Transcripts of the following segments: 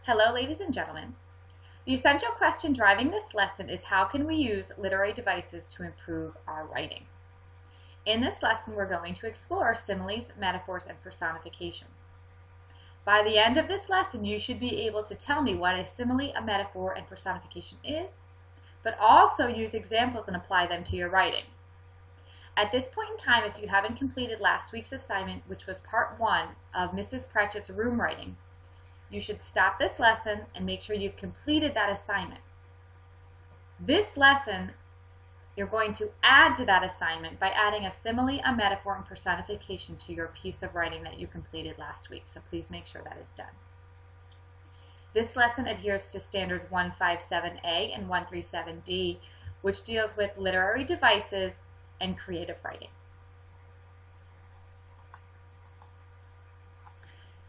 Hello, ladies and gentlemen. The essential question driving this lesson is how can we use literary devices to improve our writing? In this lesson, we're going to explore similes, metaphors, and personification. By the end of this lesson, you should be able to tell me what a simile, a metaphor, and personification is, but also use examples and apply them to your writing. At this point in time, if you haven't completed last week's assignment, which was part 1 of Mrs. Pratchett's room writing, you should stop this lesson and make sure you've completed that assignment. This lesson, you're going to add to that assignment by adding a simile, a metaphor, and personification to your piece of writing that you completed last week. So please make sure that is done. This lesson adheres to standards 157A and 137D, which deals with literary devices and creative writing.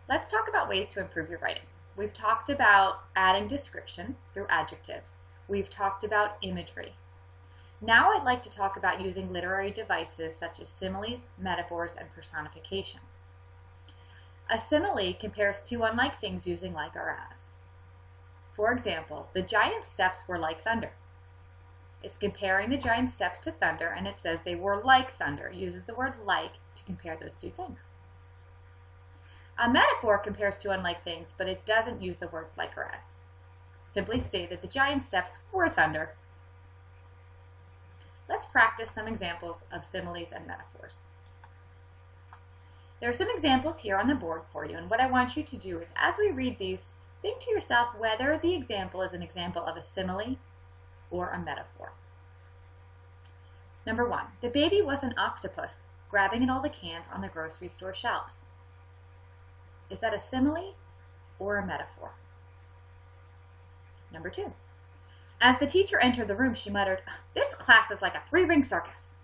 Let's talk about ways to improve your writing. We've talked about adding description through adjectives. We've talked about imagery. Now I'd like to talk about using literary devices such as similes, metaphors, and personification. A simile compares two unlike things using like or as. For example, the giant steps were like thunder. It's comparing the giant steps to thunder, and it says they were like thunder. It uses the word like to compare those two things. A metaphor compares two unlike things, but it doesn't use the words like or as. Simply stated, the giant steps were thunder. Let's practice some examples of similes and metaphors. There are some examples here on the board for you, and what I want you to do is, as we read these, think to yourself whether the example is an example of a simile or a metaphor. Number 1, the baby was an octopus grabbing at all the cans on the grocery store shelves. Is that a simile or a metaphor? Number 2, as the teacher entered the room, she muttered, "This class is like a three-ring circus."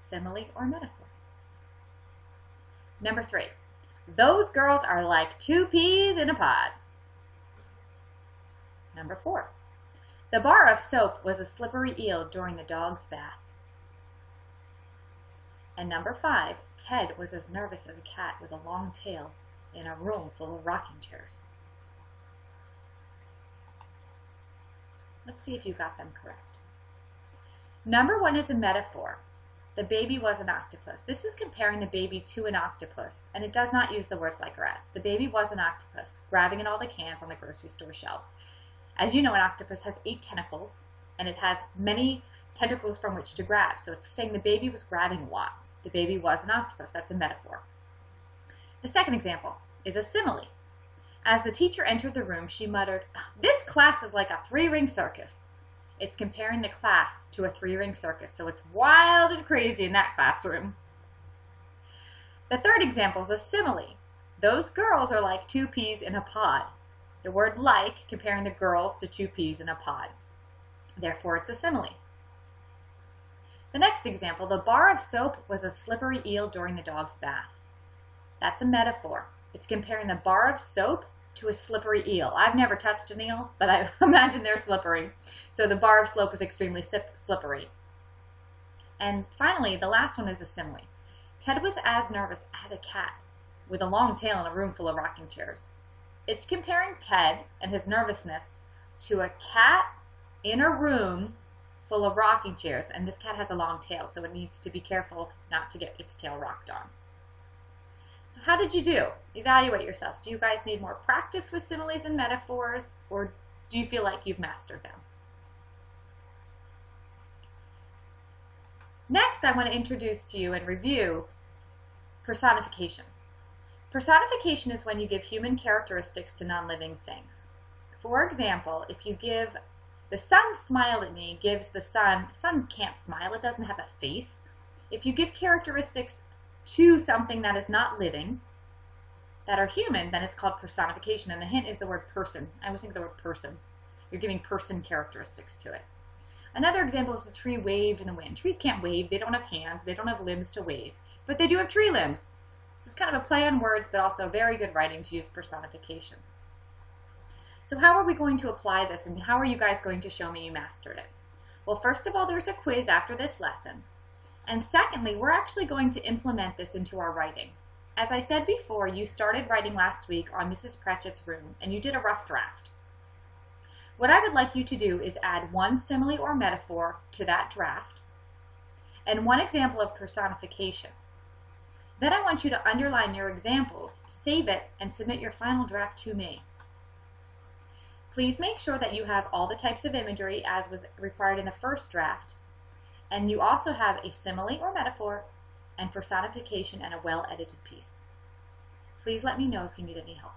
Simile or metaphor? Number 3, those girls are like two peas in a pod. Number 4, the bar of soap was a slippery eel during the dog's bath. And number 5, Ted was as nervous as a cat with a long tail in a room full of rocking chairs. Let's see if you got them correct. Number 1 is a metaphor. The baby was an octopus. This is comparing the baby to an octopus, and it does not use the words like or as. The baby was an octopus, grabbing at all the cans on the grocery store shelves. As you know, an octopus has 8 tentacles, and it has many tentacles from which to grab. So it's saying the baby was grabbing a lot. The baby was an octopus. That's a metaphor. The second example is a simile. As the teacher entered the room, she muttered, "This class is like a three-ring circus." It's comparing the class to a three-ring circus, so it's wild and crazy in that classroom. The third example is a simile. Those girls are like two peas in a pod. The word like comparing the girls to two peas in a pod. Therefore, it's a simile. The next example, the bar of soap was a slippery eel during the dog's bath. That's a metaphor. It's comparing the bar of soap to a slippery eel. I've never touched an eel, but I imagine they're slippery. So the bar of soap was extremely slippery. And finally, the last one is a simile. Ted was as nervous as a cat with a long tail in a room full of rocking chairs. It's comparing Ted and his nervousness to a cat in a room full of rocking chairs, and this cat has a long tail, so it needs to be careful not to get its tail rocked on. So how did you do? Evaluate yourselves. Do you guys need more practice with similes and metaphors, or do you feel like you've mastered them? Next, I want to introduce to you and review personification. Personification is when you give human characteristics to non-living things. For example, if you give the sun smiled at me, gives the sun can't smile, it doesn't have a face. If you give characteristics to something that is not living, that are human, then it's called personification. And the hint is the word person. I always think of the word person. You're giving person characteristics to it. Another example is the tree waved in the wind. Trees can't wave. They don't have hands. They don't have limbs to wave. But they do have tree limbs. So it's kind of a play on words, but also very good writing to use personification. So how are we going to apply this, and how are you guys going to show me you mastered it? Well, first of all, there's a quiz after this lesson. And secondly, we're actually going to implement this into our writing. As I said before, you started writing last week on Mrs. Pratchett's room, and you did a rough draft. What I would like you to do is add one simile or metaphor to that draft, and one example of personification. Then I want you to underline your examples, save it, and submit your final draft to me. Please make sure that you have all the types of imagery as was required in the first draft, and you also have a simile or metaphor, and personification, and a well-edited piece. Please let me know if you need any help.